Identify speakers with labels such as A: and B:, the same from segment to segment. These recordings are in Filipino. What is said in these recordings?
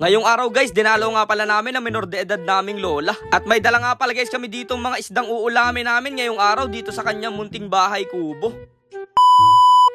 A: Ngayong araw guys, dinalaw nga pala namin ang minor de edad naming lola. At may dala nga pala guys kami ditong mga isdang uulamin namin ngayong araw dito sa kanyang munting bahay kubo.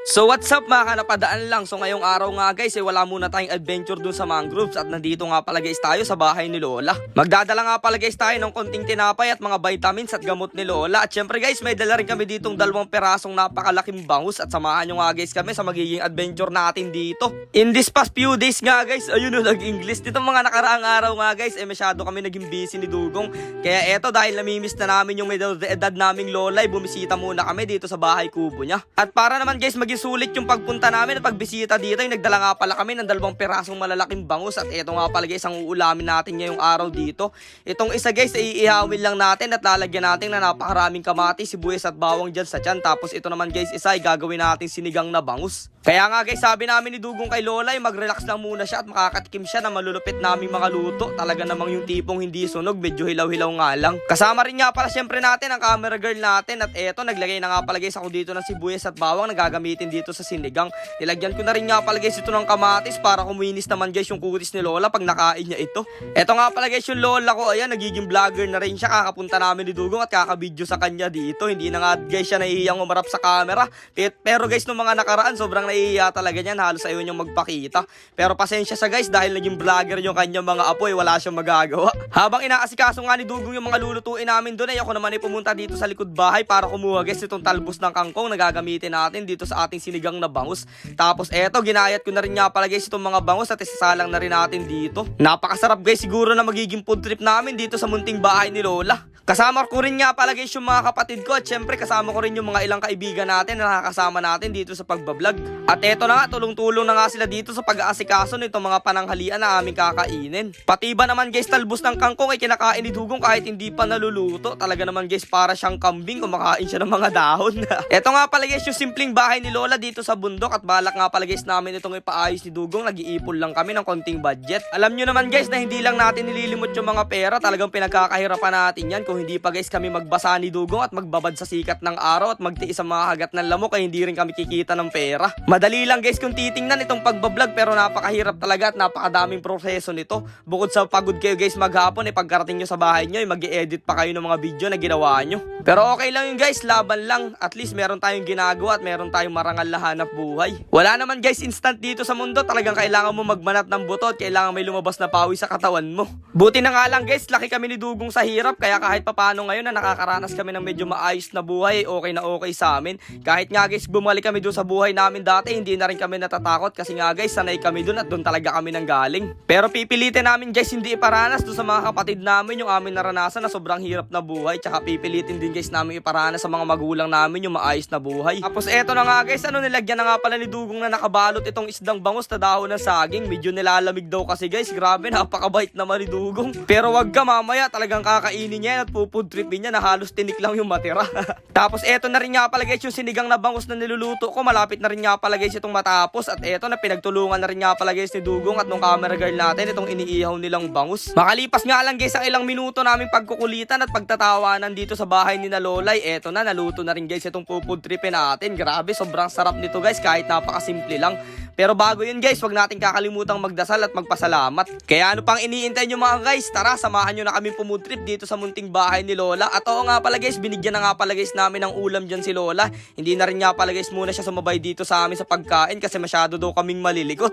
A: So what's up mga kanapadaan lang. So ngayong araw nga guys wala muna tayong adventure dun sa mangroves. At nandito nga pala guys tayo sa bahay ni Lola. Magdadala nga pala guys tayo ng konting tinapay at mga vitamins at gamot ni Lola. At syempre guys may dala rin kami ditong 2 perasong napakalaking bangus. At samahan nyo nga guys kami sa magiging adventure natin dito. In this past few days nga guys, ayun o nag-English. Dito mga nakaraang araw nga guys masyado kami naging busy ni Dugong. Kaya eto dahil namimiss na namin yung may edad naming Lola bumisita muna kami dito sa bahay kubo niya. At para naman guys maging sulit yung pagpunta namin at pagbisita dito ay nagdala nga pala kami ng 2 perasong malalaking bangus. At eto nga pala guys ang uulamin natin ngayong araw dito. Itong isa guys ay iihawin lang natin at lalagyan natin na napakaraming kamatis, sibuyas at bawang dyan sa tiyan. Tapos ito naman guys isa ay gagawin natin sinigang na bangus. Kaya nga guys sabi namin ni Dugong kay Lola ay mag-relax lang muna siya at makakatikim siya na malulupit naming mga luto. Talaga namang yung tipong hindi sunog, medyo hilaw-hilaw nga lang. Kasama rin nga pala syempre natin ang camera girl natin. At eto naglagay na nga pala guys ako dito ng sibuyas at bawang na gagamitin dito sa sinigang. Nilagyan ko na rin nga pala guys ito ng kamatis para kuminis naman guys yung kutis ni Lola pag nakain niya ito. Eto nga pala guys yung Lola ko, ayan nagiging vlogger na rin siya. Kakapunta namin ni Dugong at kakabidyo sa kanya dito. Hindi na nga guys siya nahihiyang umarap sa camera. Pero guys nung mga nakaraan sobrang nahihiya talaga niyan, halos ayaw niyang magpakita. Pero pasensya sa guys dahil naging vlogger yung kanyang mga apo wala siyang magagawa. Habang inaasikaso nga ni Dugong yung mga lulutuin namin doon ay ako naman ay pumunta dito sa likod bahay para kumuha guys itong talbos ng kangkong na gagamitin natin dito sa ating sinigang na bangus. Tapos eto ginayat ko na rin nga pala guys itong mga bangus at isasalang na rin natin dito. Napakasarap guys siguro na magiging food trip namin dito sa munting bahay ni Lola. Kasama ko rin nga pala guys yung mga kapatid ko at syempre kasama ko rin yung mga ilang kaibigan natin na nakakasama natin dito sa pagbablog. At eto na nga, tulong-tulong na nga sila dito sa pag-aasikaso nitong mga pananghalian na aming kakainin. Pati ba naman guys talbos ng kangkong ay kinakain ni Dugong kahit hindi pa naluluto. Talaga naman guys para siyang kambing kumakain siya ng mga dahon. Eto nga pala guys yung simpleng bahay ni Lola dito sa bundok at balak nga pala guys namin itong ipaayos ni Dugong. Nag-iipon lang kami ng konting budget. Alam nyo naman guys na hindi lang natin nililimot yung mga pera. Talagang pinagkakahirapan natin yan. Kung hindi pa guys kami magbasa ni Dugong at magbabad sa sikat ng araw at magtiis sa mga hagat ng lamok ay hindi rin kami kikita ng pera. Madali lang guys kung titingnan itong pagbablog pero napakahirap talaga at napakadaming proseso nito. Bukod sa pagod kayo guys maghapon pagkarating nyo sa bahay nyo mag-i-edit pa kayo ng mga video na ginawa nyo. Pero okay lang yun guys, laban lang. At least meron tayong ginagawa at meron tayong marangal na hanap buhay. Wala naman guys instant dito sa mundo. Talagang kailangan mo magmanat ng buto at kailangan may lumabas na pawis sa katawan mo. Buti na nga lang guys, laki kami ni Dugong sa hirap. Kaya kahit papano ngayon na nakakaranas kami ng medyo maayos na buhay, okay na okay sa amin. Kahit nga guys bumalik kami doon sa buhay namin dati, hindi na rin kami natatakot kasi nga guys sanay kami doon at doon talaga kami nanggaling. Pero pipilitin namin guys hindi iparanas doon sa mga kapatid namin yung aming naranasan na sobrang hirap na buhay. Tsaka pipilitin din guys namin iparanas sa mga magulang namin yung maayos na buhay. Tapos eto na nga guys, nilagyan na nga pala ni Dugong na nakabalot itong isdang bangus na dahon ng saging. Medyo nilalamig daw kasi guys, grabe napakabait naman ni Dugong. Pero wag ka mamaya, talagang kakainin niya at pupud tripin niya na halos tinik lang yung matira. Tapos eto na rin nga pala guys yung sinigang na bangus na niluluto ko. Malapit na rin nga pala guys itong matapos. At eto na pinagtulungan na rin nga pala guys ni Dugong at nung camera girl natin itong iniihaw nilang bangus. Makalipas nga lang guys ang ilang minuto naming pagkukulitan at pagtatawanan dito sa bahay ni na Lolay. Eto na, naluto na rin guys itong pupud tripin natin. Grabe, sobrang sarap nito guys kahit napakasimple lang. Pero bago yun guys, wag natin kakalimutang magdasal at magpasalamat. Kaya ano pang iniintay nyo mga guys? Tara, samahan nyo na kami pumudtrip dito sa munting bahay ni Lola. At oo nga pala guys, binigyan na nga pala guys namin ng ulam dyan si Lola. Hindi na rin nga pala guys muna siya sumabay dito sa amin sa pagkain kasi masyado daw kaming malilikot.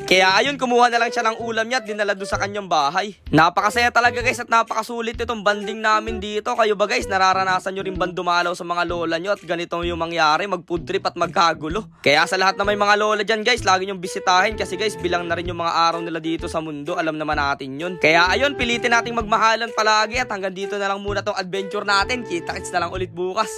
A: Kaya ayun, kumuha na lang siya ng ulam niya at dinala doon sa kanyang bahay. Napakasaya talaga guys at napakasulit itong banding namin dito. Kayo ba guys, nararanasan nyo rin ba dumalaw sa mga lola nyo at ganito yung mangyari, mag-food trip at magkagulo? Kaya sa lahat na may mga lola dyan guys, lagi nyong bisitahin kasi guys bilang na rin yung mga araw nila dito sa mundo. Alam naman natin yun. Kaya ayun, pilitin nating magmahalan palagi at hanggang dito na lang muna tong adventure natin. Kita-kits na lang ulit bukas.